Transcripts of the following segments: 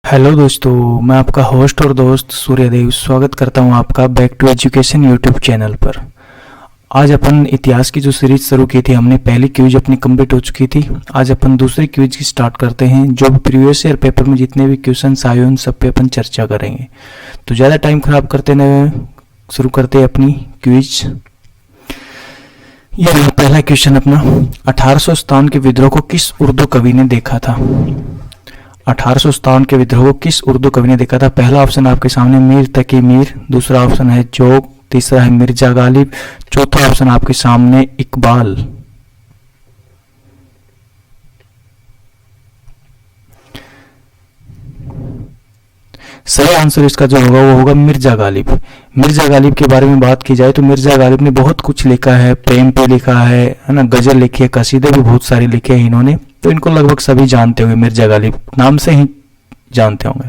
Hello दोस्तों, मैं आपका होस्ट और दोस्त सूर्यदेव स्वागत करता हूं आपका back to education YouTube channel पर। आज अपन इतिहास की जो सीरीज शुरू की थी, हमने पहली क्विज अपनी कंप्लीट हो चुकी थी। आज अपन दूसरी क्विज की स्टार्ट करते हैं। जो भी प्रीवियस ईयर पेपर में जितने भी क्वेश्चंस आए उन सब पे अपन चर्चा करेंगे। तो ज़्यादा टाइम खराब करते न शुरू करते हैं अपनी क्विज। यह रहा पहला क्वेश्चन अपना। 1857 के विद्रोह को किस उर्दू कवि ने देखा था? 1857 के विद्रोह को किस उर्दू कवि ने देखा था? पहला ऑप्शन आपके सामने मीर तकी मीर, दूसरा ऑप्शन है जोग, तीसरा है मिर्जा गालिब, चौथा ऑप्शन आपके सामने इकबाल। सही आंसर इसका जो होगा वो होगा मिर्जा गालिब। मिर्जा गालिब के बारे में बात की जाए तो मिर्जा गालिब ने बहुत कुछ लिखा है, प्रेम पे लिखा है ना, गजल लिखी है, कसीदे भी बहुत सारे लिखे हैं इन्होंने। तो इनको लगभग सभी जानते होंगे, मिर्जा गालिब नाम से ही जानते होंगे।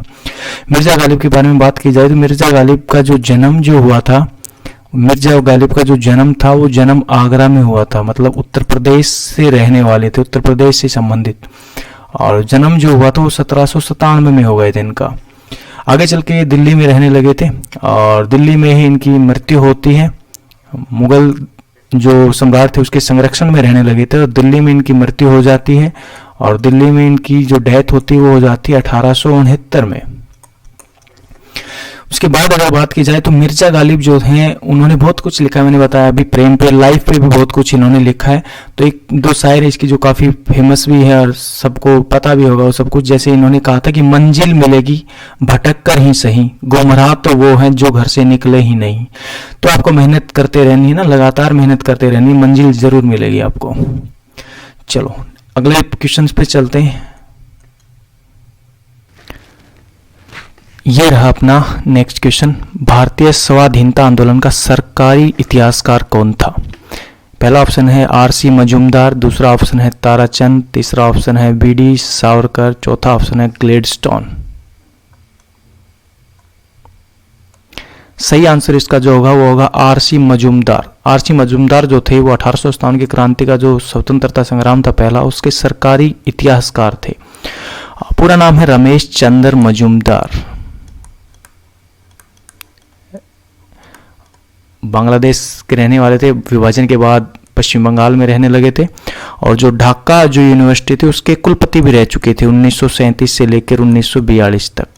मिर्जा गालिब के बारे में बात की जाए तो मिर्जा गालिब का जो जन्म जो हुआ था, मिर्जा गालिब का जो जन्म था वो जन्म आगरा में हुआ था। मतलब उत्तर प्रदेश से रहने वाले थे, उत्तर प्रदेश से संबंधित। और जन्म जो हुआ था वो 1797 में हो गए थे इनका। आगे चल के ये दिल्ली में रहने लगे थे और दिल्ली में ही इनकी मृत्यु होती है। मुगल जो सम्राट थे उसके संरक्षण में रहने लगे थे और दिल्ली में इनकी मृत्यु हो जाती है। और दिल्ली में इनकी जो डेथ होती है वो हो जाती है 1869 में। उसके बाद अगर बात की जाए तो मिर्जा गालिब जो हैं उन्होंने बहुत कुछ लिखा है। मैंने बताया अभी प्रेम पे, लाइफ पे भी बहुत कुछ इन्होंने लिखा है। तो एक दो शायर इसकी जो काफ़ी फेमस भी है और सबको पता भी होगा वो सब कुछ। जैसे इन्होंने कहा था कि मंजिल मिलेगी भटक कर ही सही, गुमराह तो वो हैं जो घर से निकले ही नहीं। तो आपको मेहनत करते रहनी है ना, लगातार मेहनत करते रहनी, मंजिल जरूर मिलेगी आपको। चलो अगले क्वेश्चन पे चलते हैं। ये रहा अपना नेक्स्ट क्वेश्चन। भारतीय स्वाधीनता आंदोलन का सरकारी इतिहासकार कौन था? पहला ऑप्शन है आर.सी. मजूमदार, दूसरा ऑप्शन है ताराचंद, तीसरा ऑप्शन है बी.डी. सावरकर, चौथा ऑप्शन है ग्लेडस्टोन। सही आंसर इसका जो होगा वो होगा आर.सी. मजूमदार। आर.सी. मजूमदार जो थे वो 1857 की क्रांति का जो स्वतंत्रता संग्राम था पहला, उसके सरकारी इतिहासकार थे। पूरा नाम है रमेश चंद्र मजूमदार। बांग्लादेश के रहने वाले थे, विभाजन के बाद पश्चिम बंगाल में रहने लगे थे। और जो ढाका जो यूनिवर्सिटी थी उसके कुलपति भी रह चुके थे 1937 से लेकर 1942 तक।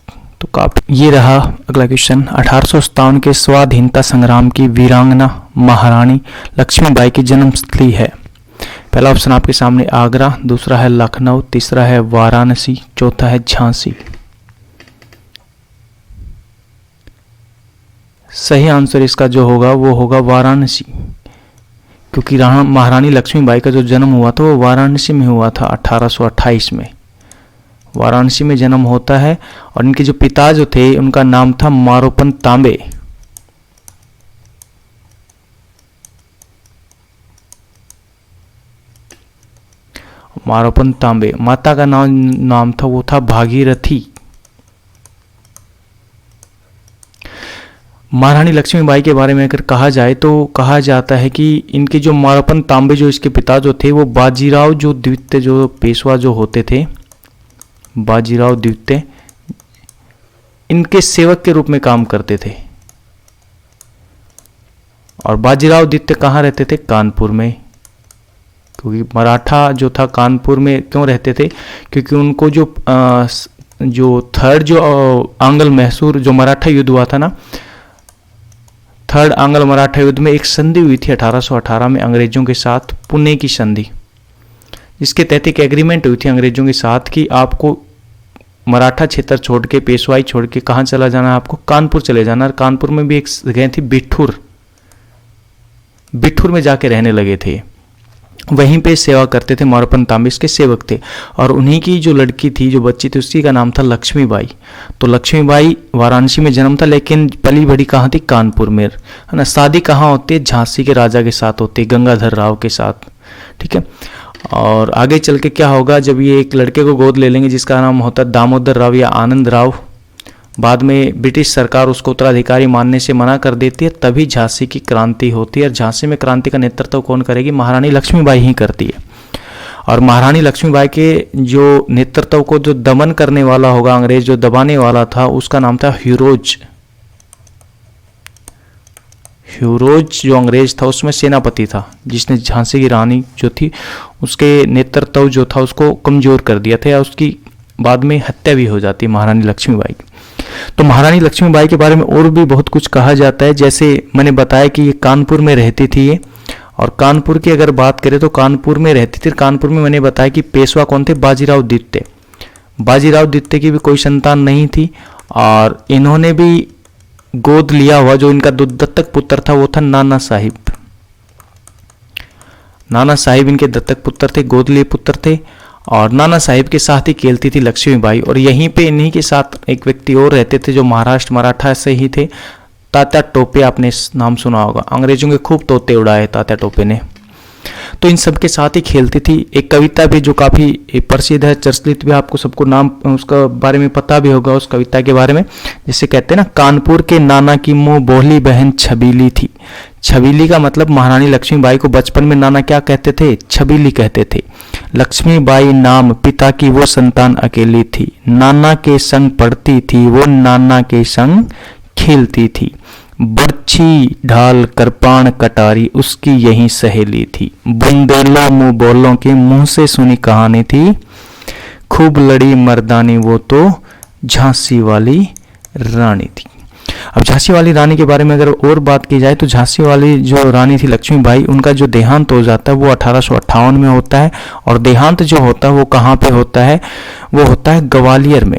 तो काफी। ये रहा अगला क्वेश्चन। 1857 के स्वाधीनता संग्राम की वीरांगना महारानी लक्ष्मीबाई की जन्मस्थली है। पहला ऑप्शन आपके सामने आगरा, दूसरा है लखनऊ, तीसरा है वाराणसी, चौथा है झांसी। सही आंसर इसका जो होगा वो होगा वाराणसी, क्योंकि महारानी लक्ष्मीबाई का जो जन्म हुआ था वो वाराणसी में हुआ था 1828 में। वाराणसी में जन्म होता है। और इनके जो पिता जो थे उनका नाम था मारोपन तांबे। मारोपन तांबे। माता का नाम था वो था भागीरथी। महारानी लक्ष्मीबाई के बारे में अगर कहा जाए तो कहा जाता है कि इनके जो मारोपन तांबे जो इसके पिता जो थे वो बाजीराव जो द्वितीय जो पेशवा जो होते थे, बाजीराव द्वितीय, इनके सेवक के रूप में काम करते थे। और बाजीराव द्वितीय कहाँ रहते थे? कानपुर में। क्योंकि मराठा जो था कानपुर में क्यों रहते थे? क्योंकि उनको जो थर्ड जो आंग्ल मैसूर जो मराठा युद्ध हुआ था ना, थर्ड आंग्ल मराठा युद्ध में एक संधि हुई थी 1818 में अंग्रेजों के साथ, पुणे की संधि, जिसके तहत एक एग्रीमेंट हुई थी अंग्रेजों के साथ कि आपको मराठा क्षेत्र छोड़ के, पेशवाई छोड़ के कहाँ चला जाना है? आपको कानपुर चले जाना। और कानपुर में भी एक जगह थी बिठूर, बिठूर में जाके रहने लगे थे। वहीं पे सेवा करते थे। मारोपन तांबे इसके सेवक थे। और उन्हीं की जो लड़की थी, जो बच्ची थी, उसी का नाम था लक्ष्मीबाई। तो लक्ष्मीबाई वाराणसी में जन्म था, लेकिन पली बड़ी कहाँ थी? कानपुर में, है ना। शादी कहाँ होती है? झांसी के राजा के साथ होती है, गंगाधर राव के साथ। ठीक है। और आगे चल के क्या होगा, जब ये एक लड़के को गोद ले लेंगे जिसका नाम होता है दामोदर राव या आनंद राव, बाद में ब्रिटिश सरकार उसको उत्तराधिकारी मानने से मना कर देती है, तभी झांसी की क्रांति होती है। और झांसी में क्रांति का नेतृत्व कौन करेगी? महारानी लक्ष्मीबाई ही करती है। और महारानी लक्ष्मीबाई के जो नेतृत्व को जो दमन करने वाला होगा, अंग्रेज जो दबाने वाला था, उसका नाम था ह्यूरोज। ह्यूरोज जो अंग्रेज था उसमें सेनापति था, जिसने झांसी की रानी जो थी उसके नेतृत्व जो था उसको कमजोर कर दिया था, या उसकी बाद में हत्या भी हो जाती है महारानी लक्ष्मीबाई की। तो महारानी लक्ष्मीबाई के बारे में और भी बहुत कुछ कहा जाता है। जैसे मैंने बताया कि ये कानपुर में रहती थी ये, और कानपुर की अगर बात करें तो कानपुर में रहती थी। कानपुर में मैंने बताया कि पेशवा कौन थे, बाजीराव द्वितीय। बाजीराव द्वितीय की भी कोई संतान नहीं थी, और इन्होंने भी गोद लिया हुआ जो इनका दत्तक पुत्र था वो था नाना साहिब। नाना साहिब इनके दत्तक पुत्र थे, गोद लिए पुत्र थे, और नाना साहिब के साथ ही खेलती थी लक्ष्मीबाई। और यहीं पे इन्हीं के साथ एक व्यक्ति और रहते थे जो महाराष्ट्र मराठा से ही थे, तात्या टोपे। आपने नाम सुना होगा, अंग्रेजों के खूब तोते उड़ाए तात्या टोपे ने। तो इन सब के साथ ही खेलती थी। एक कविता भी जो काफ़ी प्रसिद्ध है, चर्चित भी, आपको सबको नाम उसका बारे में पता भी होगा उस कविता के बारे में, जिसे कहते हैं ना, कानपुर के नाना की मुँह बोली बहन छबीली थी। छबीली का मतलब महारानी लक्ष्मीबाई को बचपन में नाना क्या कहते थे, छबीली कहते थे। लक्ष्मीबाई नाम पिता की वो संतान अकेली थी, नाना के संग पढ़ती थी वो, नाना के संग खेलती थी। बर्छी ढाल कृपाण कटारी उसकी यही सहेली थी। बुंदेलो मुंह बोलों के मुंह से सुनी कहानी थी, खूब लड़ी मर्दानी वो तो झांसी वाली रानी थी। अब झांसी वाली रानी के बारे में अगर और बात की जाए तो झांसी वाली जो रानी थी लक्ष्मीबाई, उनका जो देहांत हो जाता है वो 1858 में होता है। और देहांत जो होता है वो कहाँ पे होता है, वो होता है ग्वालियर में।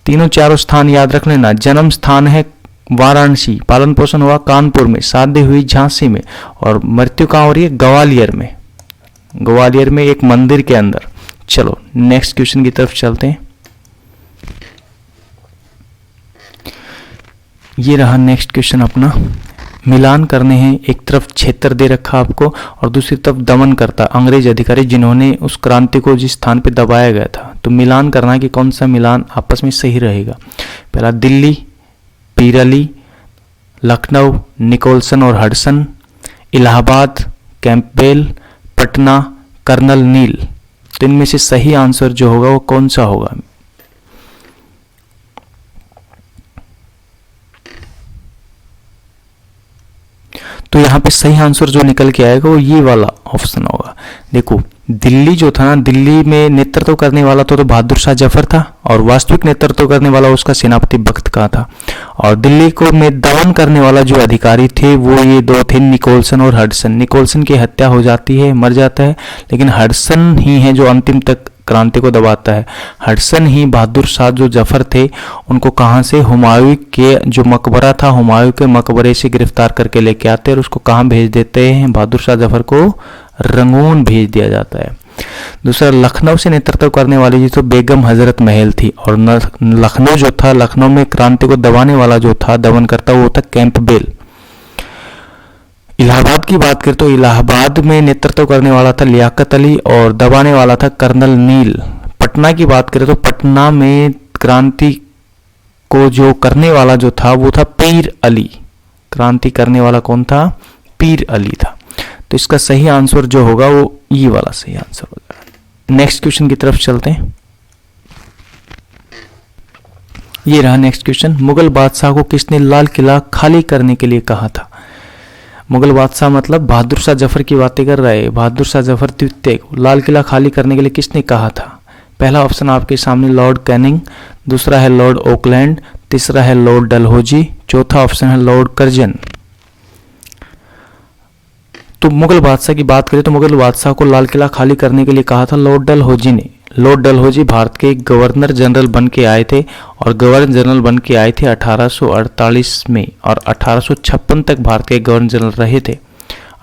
तीनों चारों स्थान याद रख लेना। जन्म स्थान है वाराणसी, पालन पोषण हुआ कानपुर में, शादी हुई झांसी में, और मृत्यु कहाँ हो रही है, ग्वालियर में। ग्वालियर में एक मंदिर के अंदर। चलो नेक्स्ट क्वेश्चन की तरफ चलते हैं। ये रहा नेक्स्ट क्वेश्चन अपना। मिलान करने हैं, एक तरफ क्षेत्र दे रखा आपको और दूसरी तरफ दमनकर्ता अंग्रेज अधिकारी जिन्होंने उस क्रांति को जिस स्थान पे दबाया गया था। तो मिलान करना है कि कौन सा मिलान आपस में सही रहेगा। पहला दिल्ली, पीर अली, लखनऊ, निकोलसन और Hudson, Allahabad, Campbell, Patna, colonel Neill. तो इनमें से सही आंसर जो होगा वो कौन सा होगा। तो यहाँ पे सही आंसर जो निकल के आएगा वो ये वाला ऑप्शन होगा। देखो दिल्ली जो था ना, दिल्ली में नेतृत्व करने वाला तो बहादुर शाह जफर था, और वास्तविक नेतृत्व करने वाला उसका सेनापति बख्त का था। और दिल्ली को में दमन करने वाला जो अधिकारी थे वो ये दो थे, निकोलसन और हडसन। निकोलसन की हत्या हो जाती है, मर जाता है, लेकिन हडसन ही है जो अंतिम तक क्रांति को दबाता है। हडसन ही बहादुर शाह जो जफर थे उनको कहाँ से, हुमायूं के जो मकबरा था, हुमायूं के मकबरे से गिरफ्तार करके लेके आते हैं और उसको कहाँ भेज देते हैं, बहादुर शाह जफर को रंगून भेज दिया जाता है। दूसरा लखनऊ से नेतृत्व करने वाली जी तो बेगम हजरत महल थी, और लखनऊ जो था, लखनऊ में क्रांति को दबाने वाला जो था दमनकर्ता वो था कैंपबेल। इलाहाबाद की बात करें तो इलाहाबाद में नेतृत्व करने वाला था लियाकत अली और दबाने वाला था कर्नल नील। पटना की बात करें तो पटना में क्रांति को जो करने वाला जो था वो था पीर अली। क्रांति करने वाला कौन था, पीर अली था। तो इसका सही आंसर जो होगा वो ये वाला सही आंसर हो जाएगा। नेक्स्ट क्वेश्चन की तरफ चलते हैं। ये रहा नेक्स्ट क्वेश्चन। मुगल बादशाह को किसने लाल किला खाली करने के लिए कहा था। मुगल बादशाह मतलब बहादुर शाह जफर की बातें कर रहे हैं। बहादुर शाह जफर द्वितीय को लाल किला खाली करने के लिए किसने कहा था। पहला ऑप्शन आपके सामने लॉर्ड कैनिंग, दूसरा है लॉर्ड ओकलैंड, तीसरा है लॉर्ड डलहौजी, चौथा ऑप्शन है लॉर्ड कर्जन। तो मुगल बादशाह की बात करें तो मुगल बादशाह को लाल किला खाली करने के लिए कहा था लॉर्ड डलहौजी ने। लॉर्ड डलहौजी भारत के गवर्नर जनरल बन के आए थे, और गवर्नर जनरल बन के आए थे 1848 में, और 1856 तक भारत के गवर्नर जनरल रहे थे।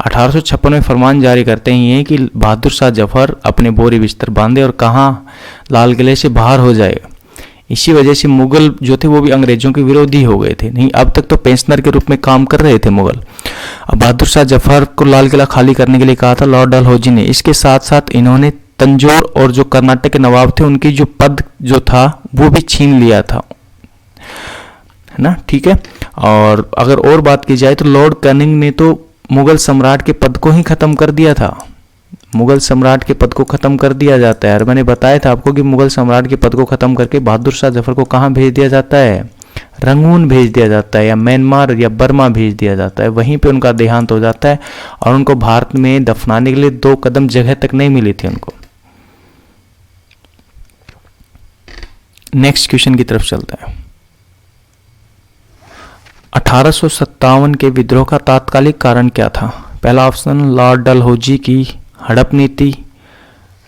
1856 में फरमान जारी करते हैं कि बहादुर शाह जफर अपने बोरी बिस्तर बांधे और कहाँ, लाल किले से बाहर हो जाएगा। इसी वजह से मुगल जो थे वो भी अंग्रेजों के विरोधी हो गए थे। नहीं, अब तक तो पेंशनर के रूप में काम कर रहे थे मुगल। अब बहादुर शाह जफर को लाल किला खाली करने के लिए कहा था लॉर्ड डलहौजी ने। इसके साथ साथ इन्होंने तंजौर और जो कर्नाटक के नवाब थे उनकी जो पद जो था वो भी छीन लिया था, है ना, ठीक है। और अगर और बात की जाए तो लॉर्ड कैनिंग ने तो मुगल सम्राट के पद को ही खत्म कर दिया था। मुगल सम्राट के पद को खत्म कर दिया जाता है। और मैंने बताया था आपको कि मुगल सम्राट के पद को खत्म करके बहादुर शाह जफर को कहाँ भेज दिया जाता है, रंगून भेज दिया जाता है, या म्यांमार या बर्मा भेज दिया जाता है। वहीं पे उनका देहांत हो जाता है और उनको भारत में दफनाने के लिए 2 कदम जगह तक नहीं मिली थी उनको। नेक्स्ट क्वेश्चन की तरफ चलते हैं। 1857 के विद्रोह का तात्कालिक कारण क्या था? पहला ऑप्शन लॉर्ड डलहौजी की हड़प नीति,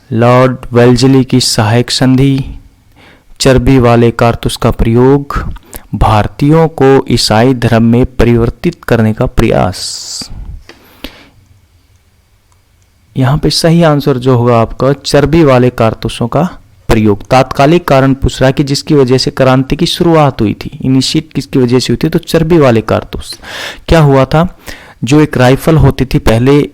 लॉर्ड वेल्जली की सहायक संधि, चर्बी वाले कारतूस का प्रयोग, भारतीयों को ईसाई धर्म में परिवर्तित करने का प्रयास। यहां पे सही आंसर जो होगा आपका चर्बी वाले कारतूसों का प्रयोग। तात्कालिक कारण पूछ रहा है कि जिसकी वजह से क्रांति की शुरुआत हुई थी, इनिशिएट किसकी वजह से हुई थी, तो चर्बी वाले कारतूस। क्या हुआ था, जो एक राइफल होती थी पहले,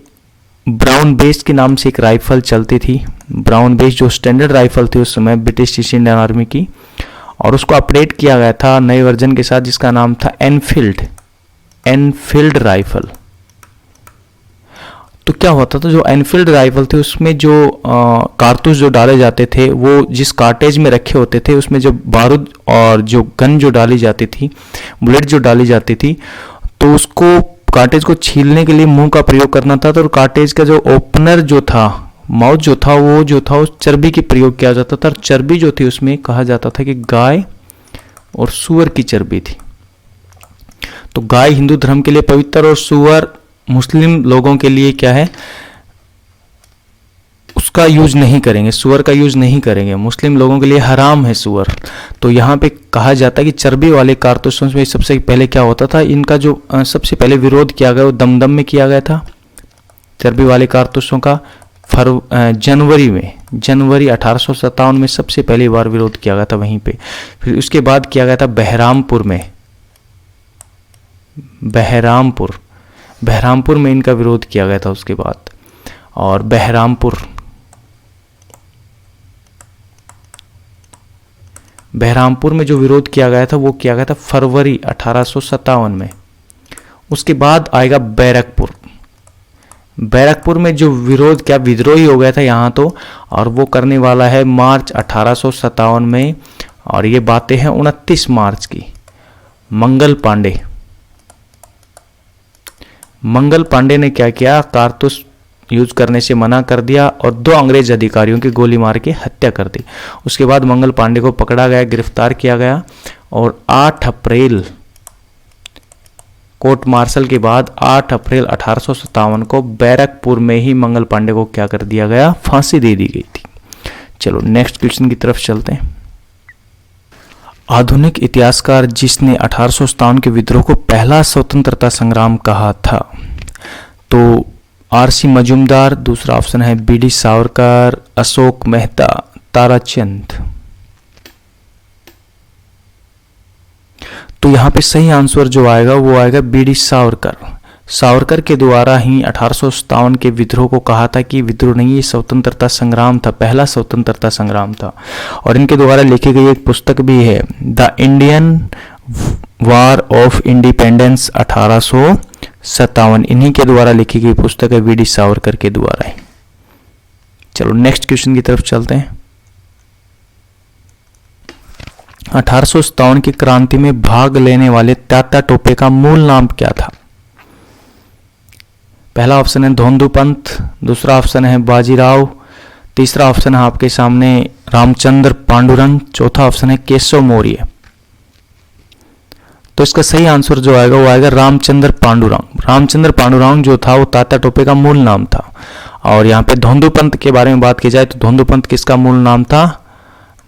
ब्राउन बेस के नाम से एक राइफल चलती थी, ब्राउन बेस जो स्टैंडर्ड राइफल थी उस समय ब्रिटिश ईस्ट इंडियन आर्मी की, और उसको अपडेट किया गया था नए वर्जन के साथ जिसका नाम था एनफील्ड राइफल। तो क्या होता था, जो एनफील्ड राइफल थे उसमें जो कारतूस जो डाले जाते थे वो जिस कार्टेज में रखे होते थे उसमें जो बारूद और जो गन जो डाली जाती थी, बुलेट जो डाली जाती थी, तो उसको कार्टेज को छीलने के लिए मुंह का प्रयोग करना था। तो कार्टेज का जो ओपनर जो था, माउथ जो था उस चर्बी की प्रयोग किया जाता था। चर्बी जो थी उसमें कहा जाता था कि गाय और सूअर की चर्बी थी। तो गाय हिंदू धर्म के लिए पवित्र और सूअर मुस्लिम लोगों के लिए क्या है, उसका यूज नहीं करेंगे, सूअर का यूज नहीं करेंगे, मुस्लिम लोगों के लिए हराम है सूअर। तो यहाँ पे कहा जाता है कि चर्बी वाले कारतूसों में सबसे पहले क्या होता था, इनका जो सबसे पहले विरोध किया गया वो दमदम में किया गया था, चर्बी वाले कारतूसों का जनवरी 1857 में सबसे पहली बार विरोध किया गया था वहीं पे। फिर उसके बाद किया गया था बहरामपुर में इनका विरोध किया गया था उसके बाद। और बहरामपुर में जो विरोध किया गया था वो किया गया था फरवरी 1857 में। उसके बाद आएगा बैरकपुर में जो विरोध क्या विद्रोही हो गया था यहाँ तो, और वो करने वाला है मार्च 1857 में। और ये बातें हैं 29 मार्च की। मंगल पांडे ने क्या किया, कारतूस यूज करने से मना कर दिया और 2 अंग्रेज अधिकारियों की गोली मार के हत्या कर दी। उसके बाद मंगल पांडे को पकड़ा गया, गिरफ्तार किया गया और 8 अप्रैल कोर्ट मार्शल के बाद 8 अप्रैल 1857 को बैरकपुर में ही मंगल पांडे को क्या कर दिया गया, फांसी दे दी गई थी। चलो नेक्स्ट क्वेश्चन की तरफ चलते हैं। आधुनिक इतिहासकार जिसने 1857 के विद्रोह को पहला स्वतंत्रता संग्राम कहा था, तो आरसी मजूमदार, दूसरा ऑप्शन है बीडी सावरकर, अशोक मेहता, ताराचंद। तो यहाँ पे सही आंसर जो आएगा वो आएगा बीडी सावरकर के द्वारा ही 1857 के विद्रोह को कहा था कि विद्रोह नहीं, ये स्वतंत्रता संग्राम था, पहला स्वतंत्रता संग्राम था। और इनके द्वारा लिखी गई एक पुस्तक भी है, the Indian war of independence 1857, इन्हीं के द्वारा लिखी गई पुस्तक है, बीडी सावरकर के द्वारा है। चलो नेक्स्ट क्वेश्चन की तरफ चलते हैं। 1857 की क्रांति में भाग लेने वाले तात्या टोपे का मूल नाम क्या था? पहला ऑप्शन है धोंदू पंत, दूसरा ऑप्शन है बाजीराव, तीसरा ऑप्शन है आपके सामने रामचंद्र पांडुरंग, चौथा ऑप्शन है केशव मौर्य। तो इसका सही आंसर जो आएगा वो आएगा रामचंद्र पांडुरंग जो था वो तात्या टोपे का मूल नाम था। और यहाँ पे धोंदू पंत के बारे में बात की जाए तो धोंदू पंत किसका मूल नाम था?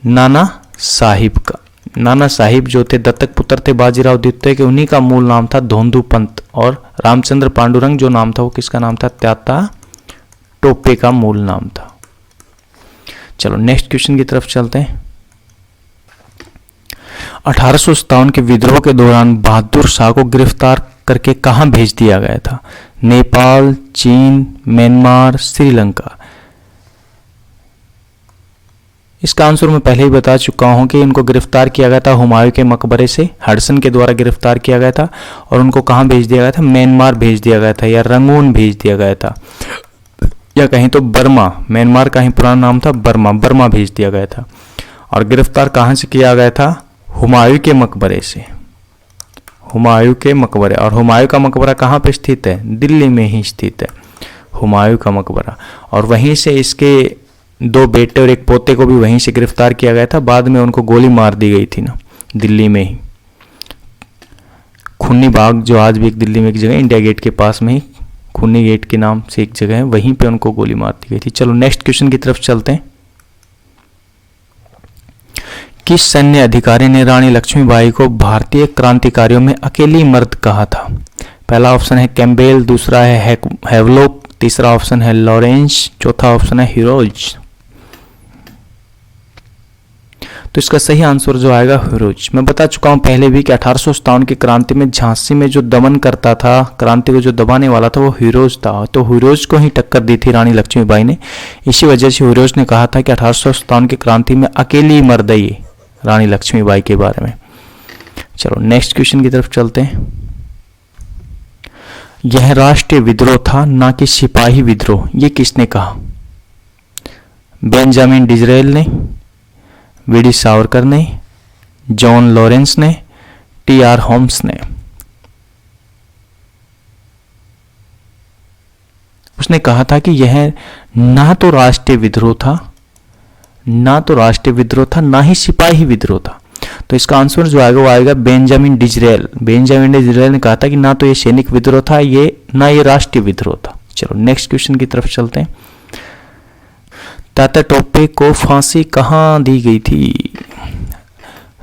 नाना साहिब का। नाना साहिब जो थे दत्तक पुत्र थे बाजीराव द्वितीय के, उन्हीं का मूल नाम था धोंदू पंत। और रामचंद्र पांडुरंग जो नाम था वो किसका नाम था? तात्या टोपे का मूल नाम था। चलो नेक्स्ट क्वेश्चन की तरफ चलते हैं। 1857 के विद्रोह के दौरान बहादुर शाह को गिरफ्तार करके कहां भेज दिया गया था? नेपाल, चीन, म्यांमार, श्रीलंका। इसका आंसर मैं पहले ही बता चुका हूं कि इनको गिरफ्तार किया गया था हुमायूं के मकबरे से, हडसन के द्वारा गिरफ्तार किया गया था। और उनको कहां भेज दिया गया था? म्यांमार भेज दिया गया था या रंगून भेज दिया गया था। या कहीं तो बर्मा, म्यांमार का ही पुराना नाम था बर्मा, बर्मा भेज दिया गया था। और गिरफ्तार कहाँ से किया गया था? हुमायूं के मकबरे से, हुमायूं के मकबरे। और हुमायूं का मकबरा कहाँ पे स्थित है? दिल्ली में ही स्थित है हुमायूं का मकबरा। और वहीं से इसके 2 बेटे और 1 पोते को भी वहीं से गिरफ्तार किया गया था। बाद में उनको गोली मार दी गई थी ना, दिल्ली में ही। खूनी बाग, जो आज भी एक दिल्ली में एक जगह, इंडिया गेट के पास में ही खूनी गेट के नाम से एक जगह है, वहीं पे उनको गोली मार दी गई थी। चलो नेक्स्ट क्वेश्चन की तरफ चलते हैं। किस सैन्य अधिकारी ने रानी लक्ष्मीबाई को भारतीय क्रांतिकारियों में अकेली मर्द कहा था? पहला ऑप्शन है कैम्पबेल, दूसरा है हैवलॉक, तीसरा ऑप्शन है लॉरेंस, चौथा ऑप्शन है हीरोज। तो इसका सही आंसर जो आएगा हीरोज। मैं बता चुका हूं पहले भी कि 1857 की क्रांति में झांसी में जो दमन करता था, क्रांति को जो दबाने वाला था, वो हीरोज था। तो हीरोज को ही टक्कर दी थी रानी लक्ष्मीबाई ने। इसी वजह से हीरोज ने कहा था कि 1857 की क्रांति में अकेली मर्द है ये, रानी लक्ष्मीबाई के बारे में। चलो नेक्स्ट क्वेश्चन की तरफ चलते हैं। यह राष्ट्रीय विद्रोह था, ना कि सिपाही विद्रोह, ये किसने कहा? बेंजामिन डिजरेल ने, वीडी सावरकर ने, जॉन लॉरेंस ने, टी.आर. होम्स ने। उसने कहा था कि यह ना तो राष्ट्रीय विद्रोह था, ना ही सिपाही विद्रोह था। तो इसका आंसर जो आएगा वो आएगा बेंजामिन डिजरेल। बेंजामिन डिजरेल ने कहा था कि ना तो ये सैनिक विद्रोह था, ना ये राष्ट्रीय विद्रोह था। चलो नेक्स्ट क्वेश्चन की तरफ चलते हैं। तात्या टोपे को फांसी कहाँ दी गई थी?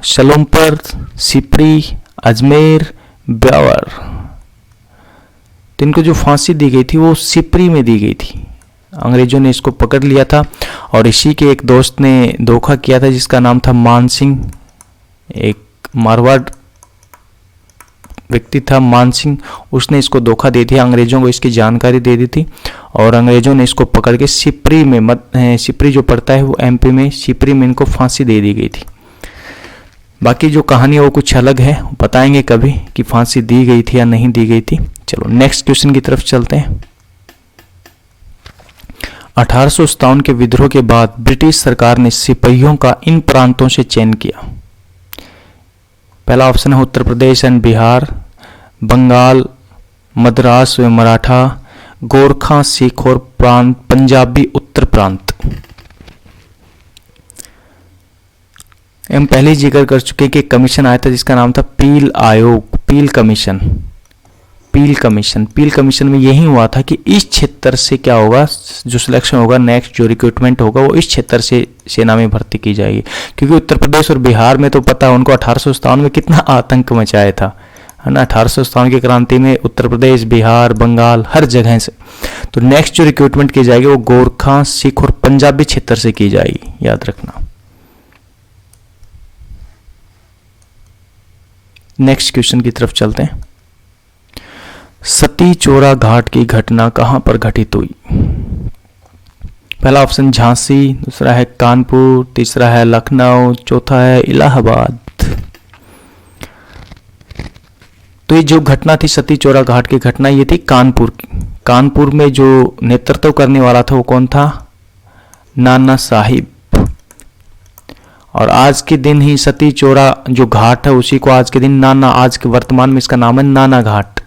सलोमपुर, सिपरी, अजमेर, ब्यावर। तो इनको जो फांसी दी गई थी वो सिपरी में दी गई थी। अंग्रेजों ने इसको पकड़ लिया था और इसी के एक दोस्त ने धोखा किया था जिसका नाम था मान सिंह। एक मारवाड़ व्यक्ति था मान सिंह, उसने इसको धोखा दे दिया, अंग्रेजों को इसकी जानकारी दे दी थी और अंग्रेजों ने इसको पकड़ के सिपरी में, सिपरी जो पड़ता है वो एमपी में, सिपरी में इनको फांसी दे दी गई थी। बाकी जो कहानी है वो कुछ अलग है, बताएंगे कभी कि फांसी दी गई थी या नहीं दी गई थी। चलो नेक्स्ट क्वेश्चन की तरफ चलते हैं। 1857 के विद्रोह के बाद ब्रिटिश सरकार ने सिपाहियों का इन प्रांतों से चयन किया। पहला ऑप्शन है उत्तर प्रदेश एंड बिहार, बंगाल, मद्रास व मराठा, गोरखा, सिख और पंजाबी उत्तर प्रांत। हम पहले जिक्र कर चुके कि कमीशन आया था जिसका नाम था पील आयोग, पील कमीशन। पील कमीशन में यही हुआ था कि इस क्षेत्र से क्या होगा, जो सिलेक्शन होगा, नेक्स्ट जो रिक्रूटमेंट होगा वो इस क्षेत्र से सेना में भर्ती की जाएगी। क्योंकि उत्तर प्रदेश और बिहार में तो पता है उनको 1857 में कितना आतंक मचाया था, है ना। 1857 की क्रांति में उत्तर प्रदेश, बिहार, बंगाल, हर जगह से। तो नेक्स्ट जो रिक्रूटमेंट की जाएगी वो गोरखा, सिख और पंजाबी क्षेत्र से की जाएगी, याद रखना। नेक्स्ट क्वेश्चन की तरफ चलते हैं। सती चोरा घाट की घटना कहां पर घटित हुई? पहला ऑप्शन झांसी, दूसरा है कानपुर, तीसरा है लखनऊ, चौथा है इलाहाबाद। तो ये जो घटना थी सती चोरा घाट की घटना, ये थी कानपुर की। कानपुर में जो नेतृत्व करने वाला था वो कौन था? नाना साहिब। और आज के दिन ही सती चोरा जो घाट है उसी को आज के दिन नाना, आज के वर्तमान में इसका नाम है नाना घाट।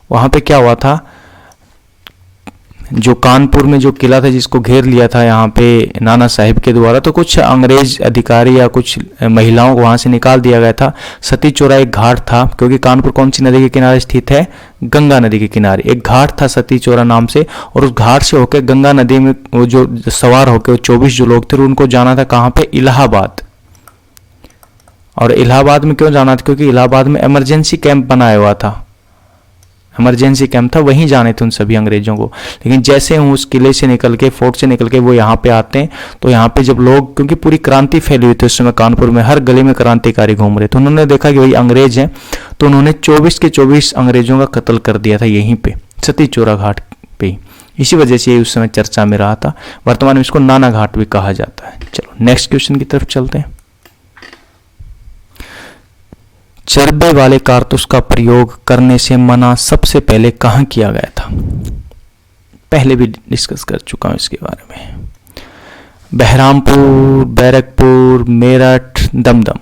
वहां पे क्या हुआ था, जो कानपुर में जो किला था जिसको घेर लिया था यहाँ पे नाना साहिब के द्वारा, तो कुछ अंग्रेज अधिकारी या कुछ महिलाओं को वहां से निकाल दिया गया था। सती चोरा एक घाट था, क्योंकि कानपुर कौन सी नदी के किनारे स्थित है? गंगा नदी के किनारे। एक घाट था सती चोरा नाम से, और उस घाट से होकर गंगा नदी में वो जो सवार होकर 24 जो लोग थे उनको जाना था कहाँ पे? इलाहाबाद। और इलाहाबाद में क्यों जाना था? क्योंकि इलाहाबाद में इमरजेंसी कैंप बनाया हुआ था, इमरजेंसी कैंप था, वहीं जाने थे उन सभी अंग्रेजों को। लेकिन जैसे हम उस किले से निकल के, फोर्ट से निकल के वो यहाँ पे आते हैं, तो यहाँ पे जब लोग, क्योंकि पूरी क्रांति फैली हुई थी उस समय कानपुर में, हर गली में क्रांतिकारी घूम रहे थे, तो उन्होंने देखा कि भाई अंग्रेज हैं, तो उन्होंने 24 के 24 अंग्रेजों का कत्ल कर दिया था यहीं पे सती चोरा घाट पे। इसी वजह से ये उस समय चर्चा में रहा था। वर्तमान में इसको नाना घाट भी कहा जाता है। चलो नेक्स्ट क्वेश्चन की तरफ चलते हैं। चरबे वाले कारतूस का प्रयोग करने से मना सबसे पहले कहां किया गया था? पहले भी डिस्कस कर चुका हूँ इसके बारे में। बहरामपुर, बैरकपुर, मेरठ, दमदम।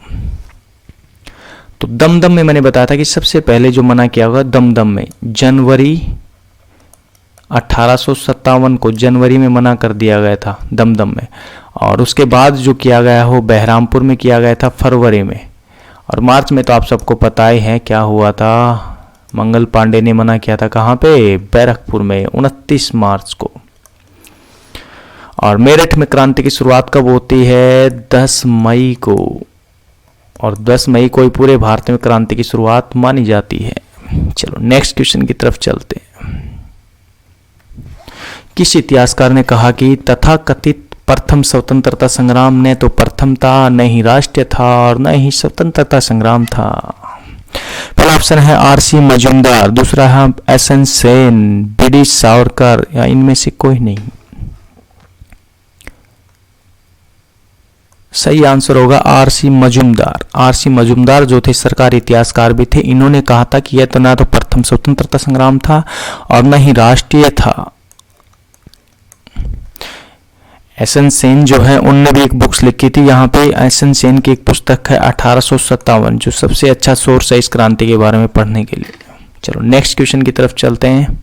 तो दमदम में मैंने बताया था कि सबसे पहले जो मना किया होगा दमदम में जनवरी 1857 को जनवरी में मना कर दिया गया था दमदम में, और उसके बाद जो किया गया हो बहरामपुर में किया गया था फरवरी में, और मार्च में तो आप सबको पता ही है क्या हुआ था, मंगल पांडे ने मना किया था कहाँ पे, बैरकपुर में 29 मार्च को। और मेरठ में क्रांति की शुरुआत कब होती है, 10 मई को, और 10 मई को ही पूरे भारत में क्रांति की शुरुआत मानी जाती है। चलो नेक्स्ट क्वेश्चन की तरफ चलते हैं। किस इतिहासकार ने कहा कि तथाकथित प्रथम स्वतंत्रता संग्राम ने तो प्रथम था, न ही राष्ट्रीय था और न ही स्वतंत्रता संग्राम था? पहला ऑप्शन है आरसी मजूमदार, दूसरा है एसएन सेन, बीडी सावरकर, या इनमें से कोई नहीं। सही आंसर होगा आरसी मजूमदार। आरसी मजूमदार जो थे सरकारी इतिहासकार भी थे, इन्होंने कहा था कि यह तो ना तो प्रथम स्वतंत्रता संग्राम था और न ही राष्ट्रीय था। एसएन सेन जो है उनने भी एक बुक्स लिखी थी, यहाँ पे एसएन सेन की एक पुस्तक है 1857 जो सबसे अच्छा सोर्स है इस क्रांति के बारे में पढ़ने के लिए। चलो नेक्स्ट क्वेश्चन की तरफ चलते हैं।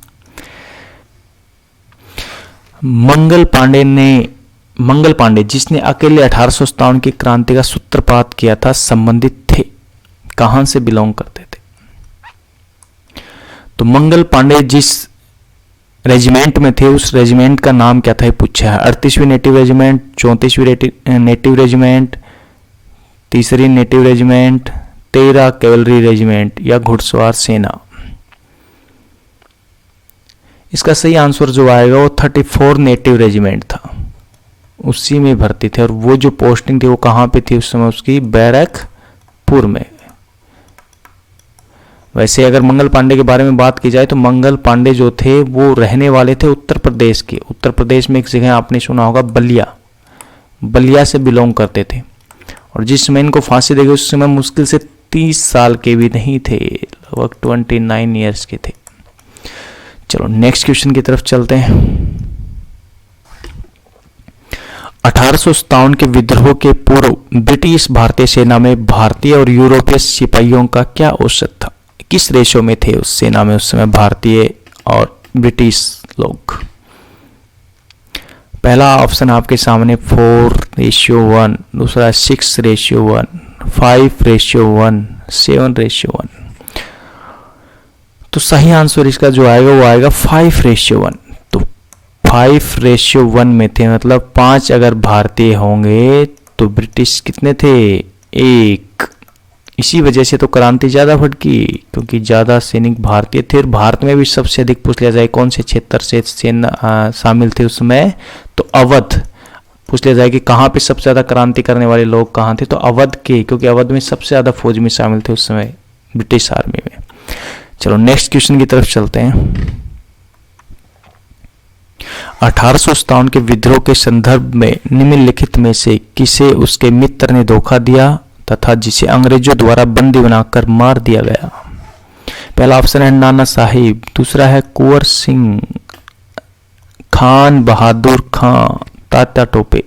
मंगल पांडे जिसने अकेले 1857 की क्रांति का सूत्रपात किया था संबंधित थे, कहां से बिलोंग करते थे? तो मंगल पांडे जिस रेजिमेंट में थे उस रेजिमेंट का नाम क्या था, पूछा है। 38वीं नेटिव रेजिमेंट, 34वीं नेटिव रेजिमेंट, 3री नेटिव रेजिमेंट, 13 कैवलरी रेजिमेंट या घुड़सवार सेना? इसका सही आंसर जो आएगा वो 34 नेटिव रेजिमेंट था, उसी में भर्ती थे। और वो जो पोस्टिंग थी वो कहाँ पे थी उस समय, उसकी बैरकपुर में। वैसे अगर मंगल पांडे के बारे में बात की जाए तो मंगल पांडे जो थे वो रहने वाले थे उत्तर प्रदेश के। उत्तर प्रदेश में एक जगह आपने सुना होगा बलिया, बलिया से बिलोंग करते थे। और जिस समय इनको फांसी दी गई उस समय मुश्किल से 30 साल के भी नहीं थे, लगभग 29 ईयर्स के थे। चलो नेक्स्ट क्वेश्चन की तरफ चलते हैं। 1857 के विद्रोह के पूर्व ब्रिटिश भारतीय सेना में भारतीय और यूरोपीय सिपाहियों का क्या औसत था? किस रेशो में थे उस सेना में उस समय भारतीय और ब्रिटिश लोग? पहला ऑप्शन आपके सामने 4:1, दूसरा 6:1, 5:1, 7:1। तो सही आंसर इसका जो आएगा वो आएगा 5:1। तो 5:1 में थे, मतलब 5 अगर भारतीय होंगे तो ब्रिटिश कितने थे? 1। इसी वजह से तो क्रांति ज्यादा भड़की, क्योंकि ज्यादा सैनिक भारतीय थे। और भारत में भी सबसे अधिक पूछ लिया जाए कौन से क्षेत्र से सेना शामिल थे उस समय, तो अवध। पूछ लिया जाए कि कहाँ पे सबसे ज्यादा क्रांति करने वाले लोग कहाँ थे, तो अवध के, क्योंकि अवध में सबसे ज्यादा फौज में शामिल थे उस समय ब्रिटिश आर्मी में। चलो नेक्स्ट क्वेश्चन की तरफ चलते हैं। 1857 के विद्रोह के संदर्भ में निम्नलिखित में से किसे उसके मित्र ने धोखा दिया तथा जिसे अंग्रेजों द्वारा बंदी बनाकर मार दिया गया? पहला ऑप्शन है नाना साहिब, दूसरा है कुंवर सिंह, खान बहादुर खां, तात्या टोपे।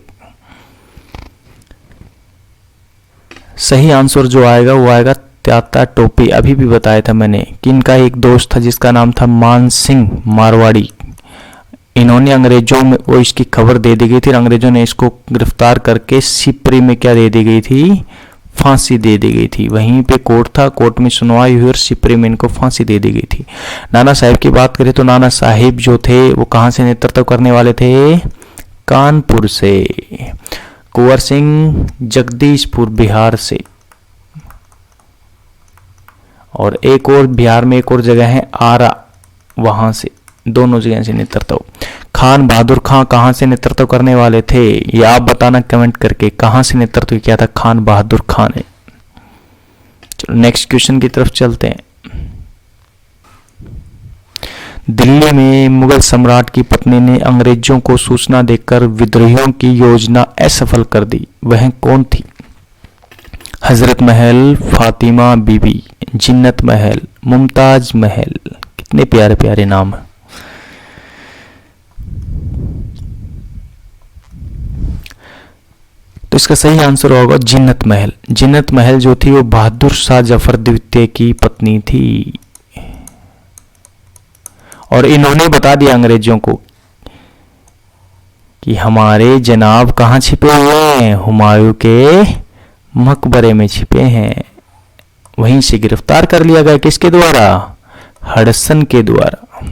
सही आंसर जो आएगा वो आएगा तात्या टोपे। अभी भी बताया था मैंने कि इनका एक दोस्त था जिसका नाम था मान सिंह मारवाड़ी। इन्होंने अंग्रेजों में वो इसकी खबर दे दी गई थी, अंग्रेजों ने इसको गिरफ्तार करके सिपरी में क्या दे दी गई थी? फांसी दे दी गई थी। वहीं पे कोर्ट था, कोर्ट में सुनवाई हुई और सिपरी में इनको फांसी दे दी गई थी। नाना साहिब की बात करें तो नाना साहिब जो थे वो कहाँ से नेतृत्व करने वाले थे? कानपुर से। कुंवर सिंह जगदीशपुर बिहार से। और एक और बिहार में एक और जगह है आरा, वहां से, दोनों जगह से नेतृत्व। खान बहादुर खां कहां से नेतृत्व करने वाले थे ये आप बताना कमेंट करके, कहां से नेतृत्व किया था खान बहादुर खां ने? चलो नेक्स्ट क्वेश्चन की तरफ चलते हैं। दिल्ली में मुगल सम्राट की पत्नी ने अंग्रेजों को सूचना देकर विद्रोहियों की योजना असफल कर दी, वह कौन थी? हजरत महल, फातिमा बीबी, जिन्नत महल, मुमताज महल। कितने प्यारे प्यारे नाम है। इसका सही आंसर होगा जिन्नत महल। जिन्नत महल जो थी वो बहादुर शाह जफर द्वितीय की पत्नी थी, और इन्होंने बता दिया अंग्रेजों को कि हमारे जनाब कहाँ छिपे हुए हैं, हुमायूं के मकबरे में छिपे हैं। वहीं से गिरफ्तार कर लिया गया, किसके द्वारा, हडसन के द्वारा।